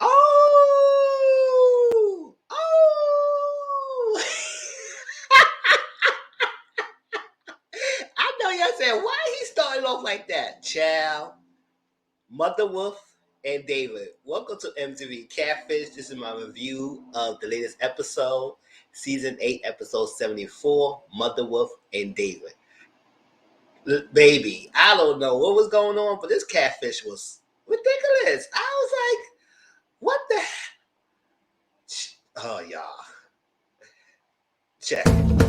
Oh, oh. I know y'all said, why he started off like that? Child, Motherwolff and David. Welcome to MTV CATFISH. This is my review of the latest episode, season 8, episode 74, Motherwolff and David. Baby, I don't know what was going on, but this catfish was ridiculous. I was like, what the? Oh, y'all. Check it.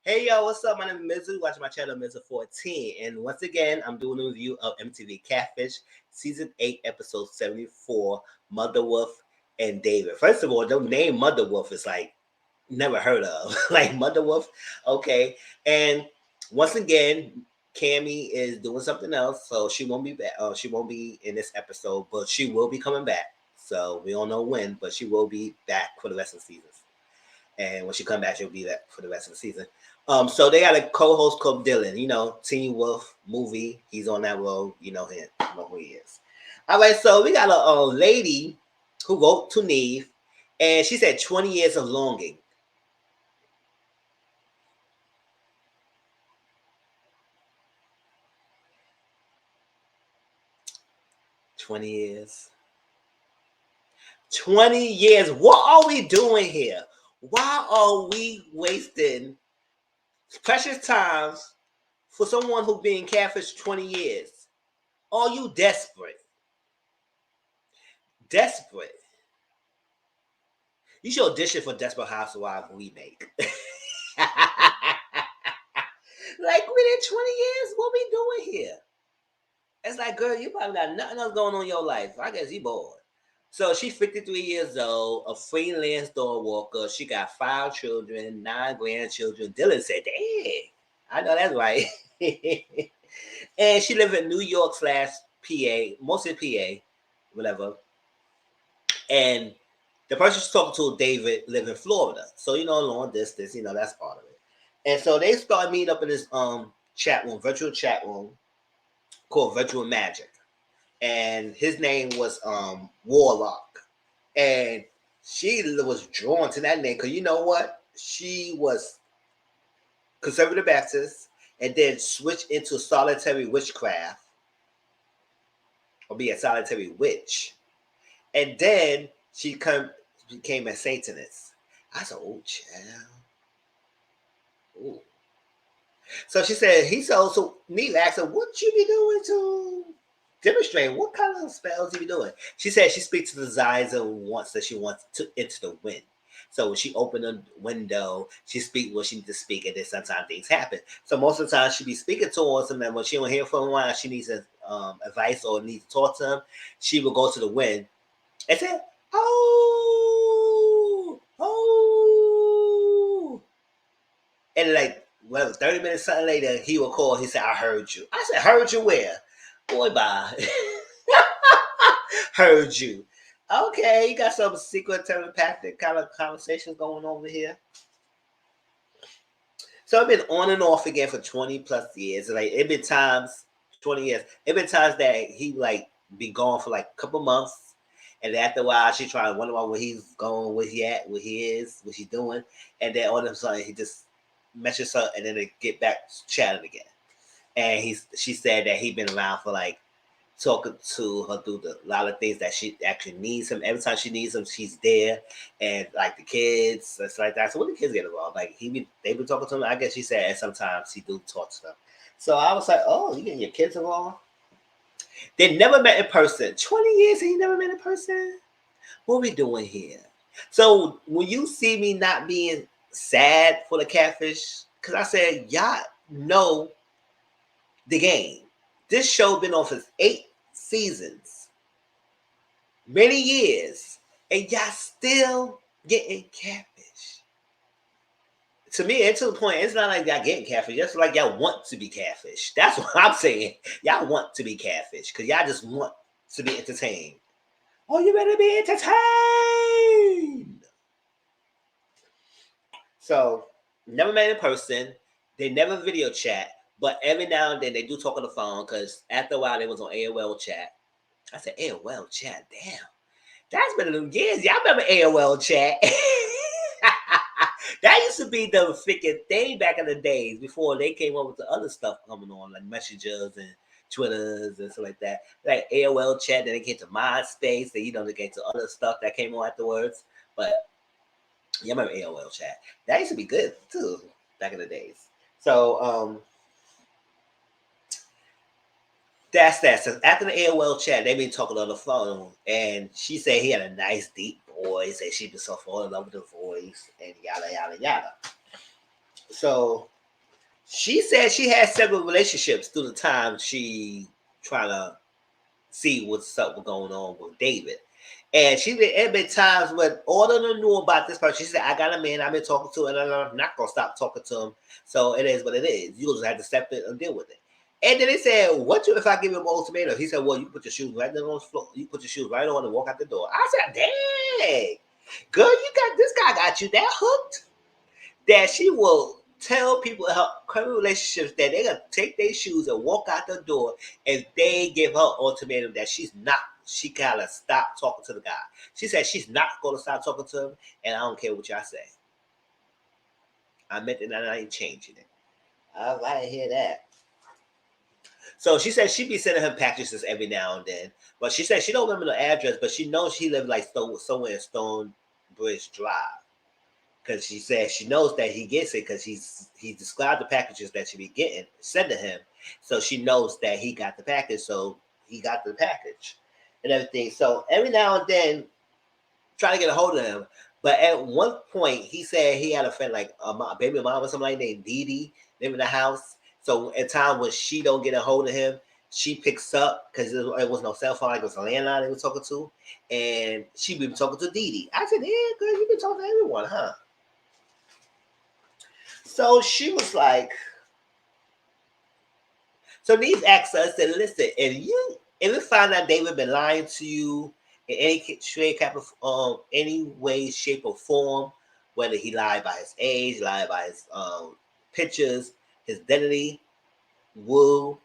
Hey yo, what's up? My name is Mizzle. Watch my channel Mizzle 14. And once again, I'm doing a review of MTV CATFISH, Season 8, Episode 74, Motherwolff and David. First of all, the name Motherwolff is like never heard of. Like Motherwolff, okay. And once again, Kamie is doing something else, so she won't be back. She won't be in this episode, but she will be coming back. So we don't know when, but she will be back for the rest of the season. And when she come back, she'll be back for the rest of the season. So they got a co-host called Dylan, you know, Teen Wolf movie. He's on that role, you know him, you know who he is. All right, so we got a lady who wrote to Neve, and she said 20 years of longing. $20 years. What are we doing here? Why are we wasting precious times for someone who's being catfished 20 years? Are you desperate? Desperate. You should audition for Desperate Housewives remake. Like, within 20 years, what we doing here? It's like, girl, you probably got nothing else going on in your life. I guess you bored. So she's 53 years old, a freelance dog walker. She got 5 children, 9 grandchildren. Dylan said, dang, I know that's right. And she lives in New York / PA, mostly PA, whatever. And the person she's talking to, David, live in Florida. So, you know, long distance, you know, that's part of it. And so they started meeting up in this chat room, virtual chat room called Virtual Magic. And his name was Warlock. And she was drawn to that name because you know what? She was conservative Baptist and then switched into solitary witchcraft or be a solitary witch. And then she became a Satanist. I said, oh, child. Ooh. So she said, so Neve asked her, what you be doing to demonstrate? What kind of spells you be doing? She said she speaks to the Ziza once that she wants to enter the wind. So when she opened the window, she speak what she needs to speak, and then sometimes things happen. So most of the time she be speaking towards him, and when she don't hear from him, she needs advice or needs to talk to him, she will go to the wind and say, oh, oh. And like, well, 30 minutes something later, he will call. He said, I heard you. I said, heard you where? Boy, bye. Heard you. Okay, you got some secret telepathic kind of conversations going over here. So I've been on and off again for 20 plus years. Like, it been times, 20 years. It been times that he like be gone for like a couple months. And then after a while, she try to wonder where he's going, where he at, where he is, what he's doing. And then all of a sudden, he just messages her, and then they get back chatting again. And she said that he been around for like talking to her through a lot of things that she actually needs him. Every time she needs him, she's there. And like the kids, it's like that. So when the kids get involved, like they been talking to him. I guess she said sometimes he do talk to them. So I was like, oh, you getting your kids involved? They never met in person. 20 years and you never met in person? What are we doing here? So when you see me not being sad for the catfish, because I said, y'all know the game. This show been on for 8 seasons, many years, and y'all still getting catfish. To me, it's to the point, it's not like y'all getting catfish. It's like y'all want to be catfish. That's what I'm saying. Y'all want to be catfish because y'all just want to be entertained. Are you ready to be entertained? So, never met in person. They never video chat, but every now and then they do talk on the phone because after a while they was on AOL chat. I said, AOL chat, damn. That's been a little years. Y'all remember AOL chat? That used to be the freaking thing back in the days before they came up with the other stuff coming on, like messengers and Twitters and stuff like that. Like AOL chat, then they came to MySpace, then they came to other stuff that came on afterwards. But yeah, I remember AOL chat. That used to be good too back in the days. So that's that. So after the AOL chat, they been talking on the phone, and she said he had a nice deep voice, and she been so fall in love with the voice, and yada yada yada. So she said she had several relationships through the time she trying to see what's up with going on with David. And it been times when all of them knew about this person. She said, I got a man I've been talking to, and I'm not going to stop talking to him. So it is what it is. You just have to step in and deal with it. And then they said, what if I give him an ultimatum? He said, well, you put your shoes right there on the floor. You put your shoes right on and walk out the door. I said, dang, girl, this guy got you that hooked that she will tell people in her current relationships that they're gonna take their shoes and walk out the door if they give her ultimatum that she gotta stop talking to the guy. She said she's not gonna stop talking to him, and I don't care what y'all say. I meant it and I ain't changing it. All right, I hear that. So she said she be sending him packages every now and then, but she said she don't remember the address, but she knows she lived like somewhere in Stonebridge Drive. Because she said she knows that he gets it because he described the packages that she be getting sent to him, so she knows that he got the package. So he got the package and everything. So every now and then, try to get a hold of him. But at one point, he said he had a friend like a baby mom or something like that named Dee Dee living in the house. So at time when she don't get a hold of him, she picks up because it was no cell phone, like it was a landline they were talking to, and she been talking to Dee Dee. I said, "Yeah, girl, you been talking to everyone, huh?" So she was like, so these asked us said, listen, if you find out David been lying to you in any way, shape, or form, whether he lied by his age, lied by his pictures, his identity, will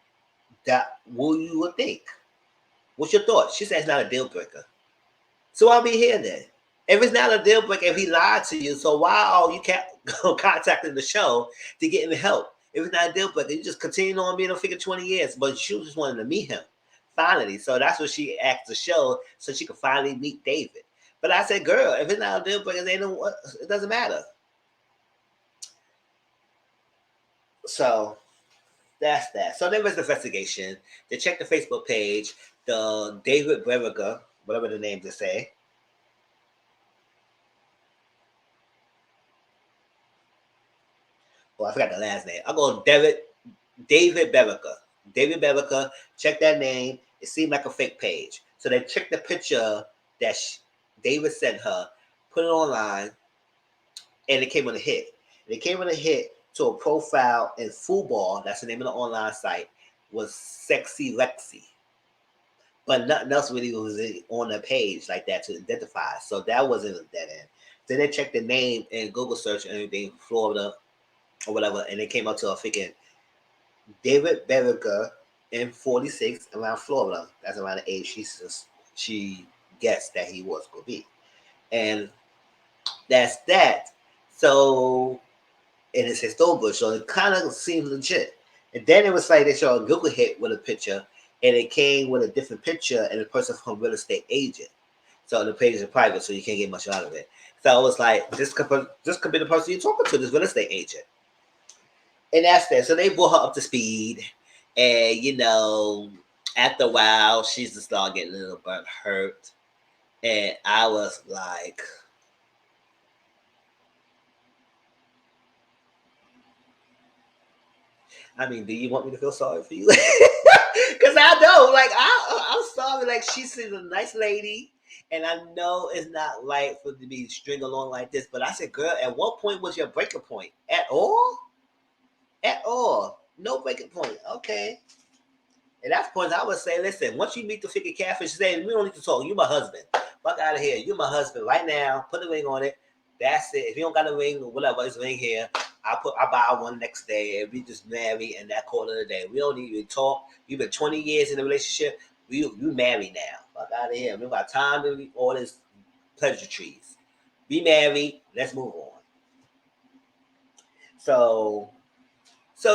you would think? What's your thought? She said it's not a deal breaker. So I'll be here then. If it's not a deal breaker, if he lied to you, so why are you contacting the show to get him help? If it's not a deal breaker, you just continue on being a figure 20 years. But she just wanted to meet him finally. So that's what she asked the show so she could finally meet David. But I said, girl, if it's not a deal breaker, it doesn't matter. So that's that. So there was the investigation. They checked the Facebook page, the David Brevega, whatever the name they say. Oh, I forgot the last name. I'll go David Bevica. David Bevica, check that name. It seemed like a fake page. So they checked the picture that David sent her, put it online, and it came on a hit. And it came on a hit to a profile in Football, that's the name of the online site, was Sexy Lexi. But nothing else really was on the page like that to identify. So that wasn't a dead end. Then they checked the name in Google search and everything, Florida or whatever, and it came up to a freaking David Bevica in 46 around Florida. That's around the age she guessed that he was going to be. And that's that. So, and it says Stonebridge, so it kind of seems legit. And then it was like they showed a Google hit with a picture, and it came with a different picture and a person from real estate agent. So the page is private, so you can't get much out of it. So I was like, this could be the person you're talking to, this real estate agent. And that's that. So they brought her up to speed, and after a while, she's just started getting a little bit hurt, and I was like, I mean, do you want me to feel sorry for you? Because I know, like, I'm sorry. Like, she's a nice lady, and I know it's not right for to be string along like this. But I said, girl, at what point was your breaking point? At all? At all? No breaking point. Okay. And that's the point I would say, listen, once you meet the freaking catfish, say, we don't need to talk. You my husband. Fuck out of here. You my husband right now. Put a ring on it. That's it. If you don't got a ring or whatever, it's a ring here. I buy one next day and we just marry and that quarter of the day. We don't need to talk. You've been 20 years in a relationship. You married now. Fuck out of here. We got time to all this pleasantries. Be married. Let's move on. So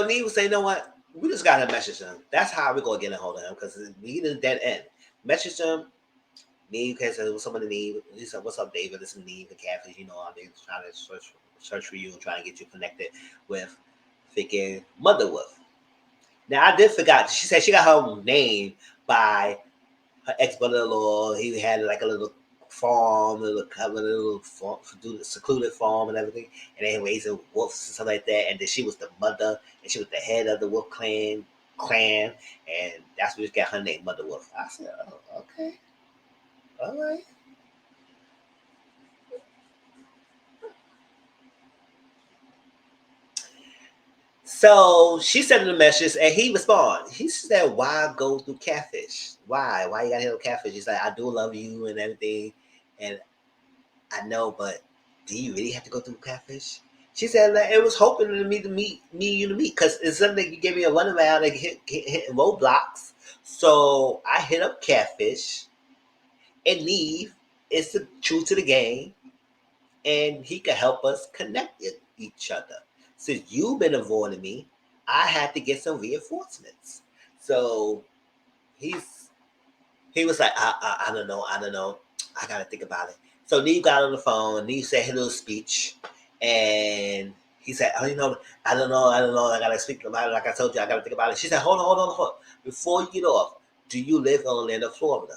Neve was saying, you know what? We just gotta message him. That's how we're gonna get a hold of him because he did a dead end. Message him. Neve can say, what's up with Neve? He said, what's up, David? This is Neve the Catfish. You know, I've been trying to search for you and trying to get you connected with freaking Motherwolff. Now I did forgot. She said she got her name by her ex-brother-in-law. He had like a little farm, little farm, secluded farm and everything, and they raising wolves and stuff like that. And then she was the mother, and she was the head of the wolf clan, and that's where she got her name, Motherwolff. I said, oh, okay, all right. So she sent him a message and he responded. He said, why go through catfish? Why? Why you gotta hit catfish? He's like, I do love you and everything. And I know, but do you really have to go through catfish? She said, like, it was hoping to meet you to meet. Because it's something you gave me a runaround and hit roadblocks. So I hit up catfish and leave. It's the truth to the game. And he could help us connect each other. Since you've been avoiding me, I had to get some reinforcements. So he was like, I don't know, I gotta think about it. So Neve got on the phone. Neve said his little speech, and he said, oh, I don't know, I gotta speak about it. Like I told you, I gotta think about it. She said, hold on. Before you get off, do you live in Orlando, Florida?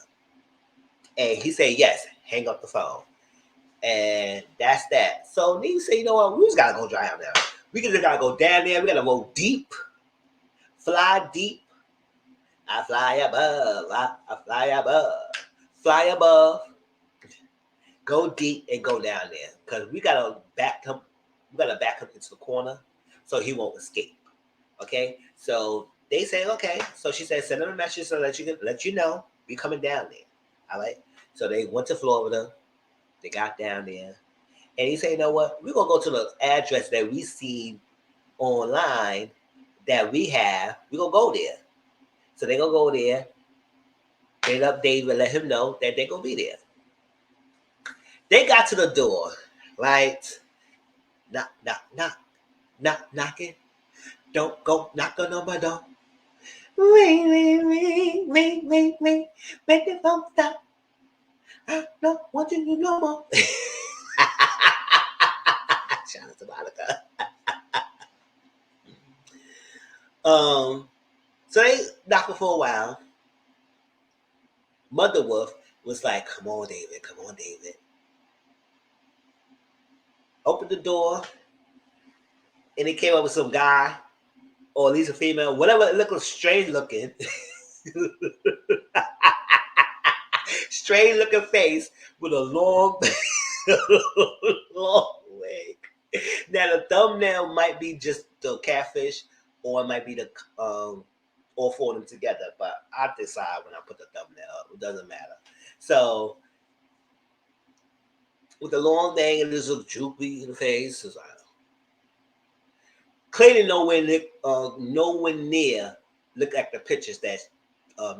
And he said, yes. Hang up the phone. And that's that. So Neve said, you know what? We just gotta go down there. We just gotta go down there. We gotta go deep, fly deep. I fly above. I fly above. Go deep and go down there because we gotta back him. We gotta back him into the corner so he won't escape. Okay. So they say okay. So she said, send him a message so that let you know we coming down there. All right. So they went to Florida. They got down there. And he said, you know what? We're going to go to the address that we see online that we have. We're going to go there. So they're going to go there. They up David, let him know that they're going to be there. They got to the door, right? Knocking. Don't go knock on my door. Ring. Make the phone stop. I don't want you no more. Shout out to Monica. So they knocked for a while. Motherwolff was like, come on, David. Opened the door, and he came up with some guy, or at least a female, whatever, it looked strange looking. Strange looking face with a long, long leg. Now the thumbnail might be just the catfish, or it might be the all four of them together. But I decide when I put the thumbnail up. It doesn't matter. So with the long thing and this little droopy in the face, it's like clearly nowhere near look at the pictures that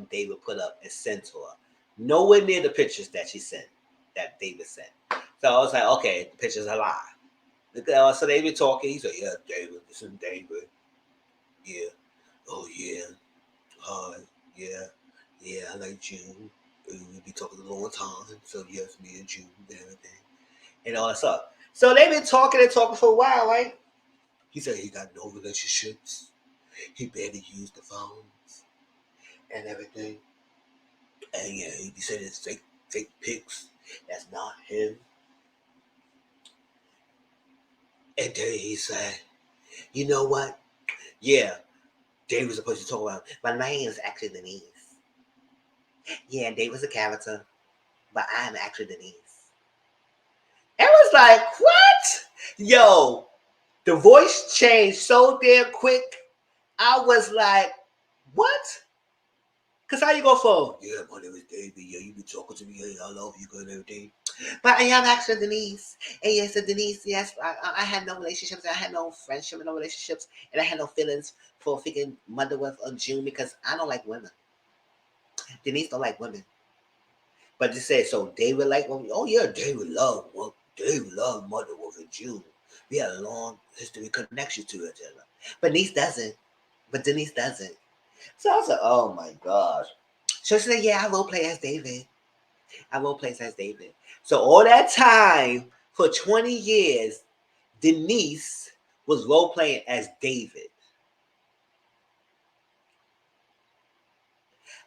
David put up and sent to her. Nowhere near the pictures that she sent, that David sent. So I was like, okay, the pictures are lie. So they be talking. He said, yeah, David, this is David. Yeah. Oh, yeah. Yeah, I like June. We be talking a long time. So, yes, me and June and everything. And all that stuff. So they been talking for a while, right? He said he got no relationships. He barely used the phones and everything. And yeah, he said it's fake pics. That's not him. And then he said, you know what? Yeah, Dave was supposed to talk about, my name is actually Denise. Yeah, Dave was a character, but I'm actually Denise. It was like, what? Yo, the voice changed so damn quick. I was like, what? Because how you go for, yeah, my name is David, yeah, you be talking to me, hey, I love you, good and everything. But I am actually Denise. And yes, Denise, yes, I had no relationships, I had no friendship, no relationships, and I had no feelings for freaking Motherwolff or June because I don't like women. Denise don't like women. But they said, so David like women? Oh, yeah, David loved Motherwolff and June. We had a long history connection to each other. But Denise doesn't. But Denise doesn't. So I was like, oh my gosh. So she said, yeah, I role play as David. I role play as David. So all that time, for 20 years, Denise was role playing as David.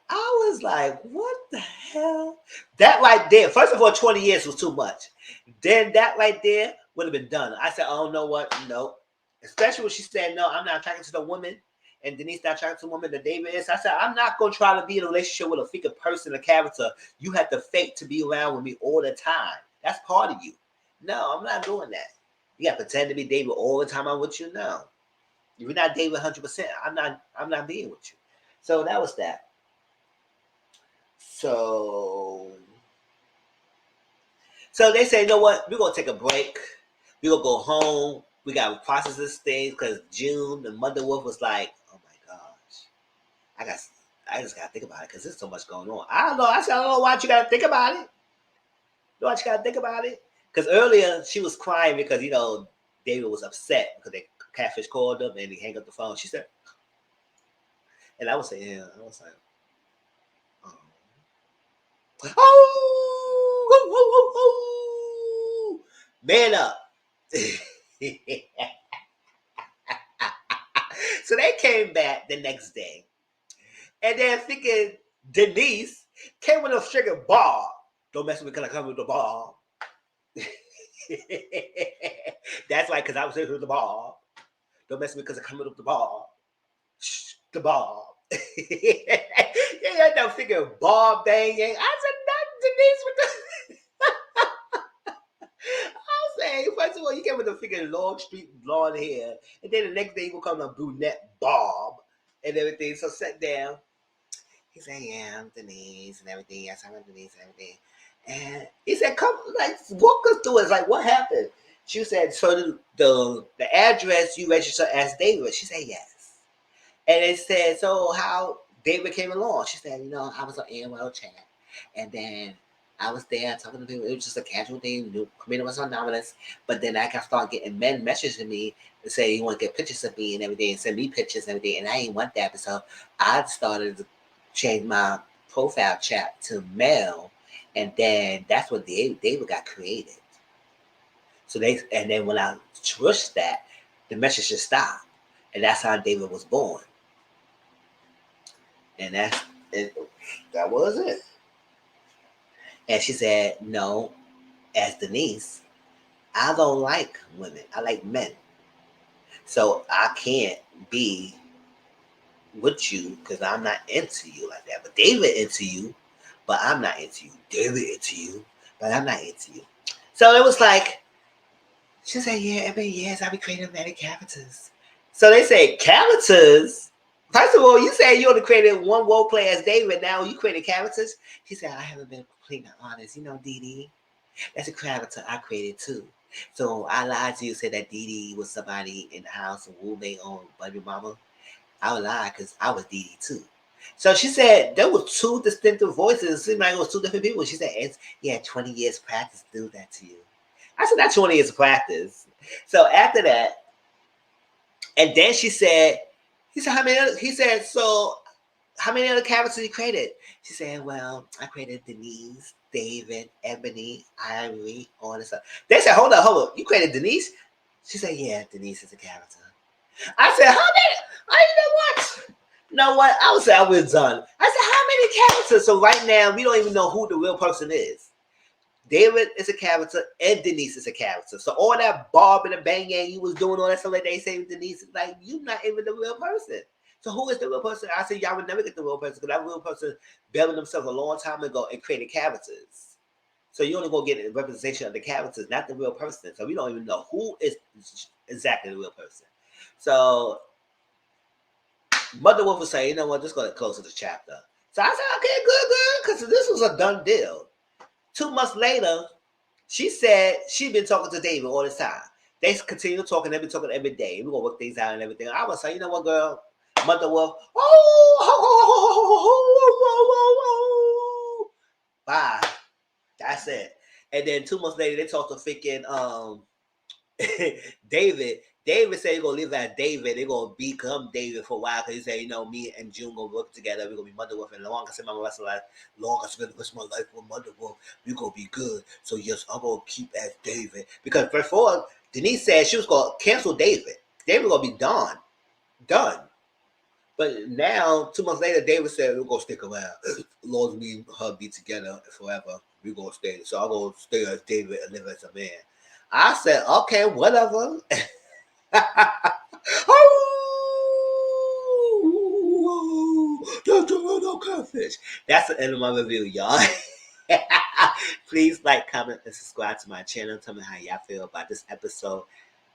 I was like, what the hell? That right there, first of all, 20 years was too much. Then that right there would have been done. I said, oh, no, what? No. Especially when she said, no, I'm not attracted to the woman. And Denise not attracted to the woman that David is. I said, I'm not going to try to be in a relationship with a freaking person, a character. You have to fake to be around with me all the time. That's part of you. No, I'm not doing that. You got to pretend to be David all the time I'm with you. No. If you're not David 100%, I'm not being with you. So that was that. So, so they say, you know what? We're gonna take a break. We're gonna go home. We gotta process this thing because June, the Motherwolff, was like, oh my gosh, I got, I just gotta think about it because there's so much going on. I don't know. I said, I don't know why you gotta think about it. You know why you gotta think about it? Because earlier she was crying because David was upset because they catfish called him and he hung up the phone. She said, and I was saying, yeah, I was like, oh. Oh, man up. So they came back the next day. And then thinking Denise came with a freaking bar. Don't mess with me because I come with the bar. That's right, because I was here with the bar. Don't mess with me because I come with the bar. Shh, the bar. Yeah, that freaking bar banging. I said, not Denise with the. I'll say, first of all, you came with a freaking long street blonde hair, and then the next day you will come a brunette bob and everything. So sit down. He said, yeah, I'm Denise and everything. Yes, I'm Denise and everything. And he said, come, like, walk us through it. It's like, what happened? She said, so the address you registered as David. She said, yes. And it said, so how David came along? She said, I was on AOL chat. And then I was there talking to people. It was just a casual thing. Kamie was anonymous. But then I started getting men messaging me and say, you want to get pictures of me and everything, and send me pictures and everything. And I didn't want that. So I started to change my profile chat to male. And then that's what David got created. So and then when I switched that, the message just stopped. And that's how David was born. And that was it. And she said, no, as Denise, I don't like women. I like men. So I can't be with you because I'm not into you like that. But David into you, but I'm not into you. David into you, but I'm not into you. So it was like, she said, yeah, every years I'll be creating many characters. So they say, characters? First of all, you said you only created one role play as David. Now you created characters? She said, I haven't been completely honest. Dee Dee, that's a character I created too. So I lied to you, said that Dee Dee was somebody in the house and who they on Baby Mama. I would lie because I was Dee Dee too. So she said there were two distinctive voices. It seemed like it was two different people. She said, yeah, 20 years practice to do that to you. I said, not 20 years of practice. So after that, and then she said, so how many other characters you created? She said, well, I created Denise, David, Ebony, Ivory, all this stuff. They said, hold up. You created Denise? She said, yeah, Denise is a character. I said, how many? You know what? I would say I was done. I said, how many characters? So right now, we don't even know who the real person is. David is a character and Denise is a character. So all that bobbing and banging you was doing, all that stuff like they say Denise, like, you're not even the real person. So who is the real person? I said, y'all would never get the real person because that real person built themselves a long time ago and created characters. So you only gonna get a representation of the characters, not the real person. So we don't even know who is exactly the real person. So Motherwolff was saying, you know what, just go to close to the chapter. So I said, okay, good, because this was a done deal. 2 months later, she said she'd been talking to David all this time. They continue talking, they've been talking every day. We're gonna work things out and everything. I was like, you know what, girl? Motherwolff, bye. That's it. And then 2 months later, they talked to freaking David. David said he's gonna live as David. They're gonna become David for a while because he said, you know, me and June gonna work together. We're gonna be Motherwolff, and long as I my rest of life, long as I spend the rest of my life with Motherwolff, we're gonna be good. So yes, I'm gonna keep as David. Because before Denise said she was gonna cancel David. David gonna be done. But now, 2 months later, David said we're gonna stick around. As long as me and her be together forever, we're gonna stay. So I'm gonna stay as David and live as a man. I said, okay, whatever. No catfish. That's the end of my review, y'all. Please like, comment, and subscribe to my channel. Tell me how y'all feel about this episode.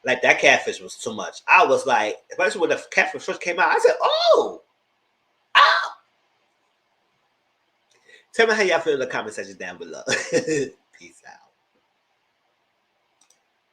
Like, that catfish was too much. I was like, especially when the catfish first came out, I said, oh, ah. Tell me how y'all feel in the comment section down below. Peace out.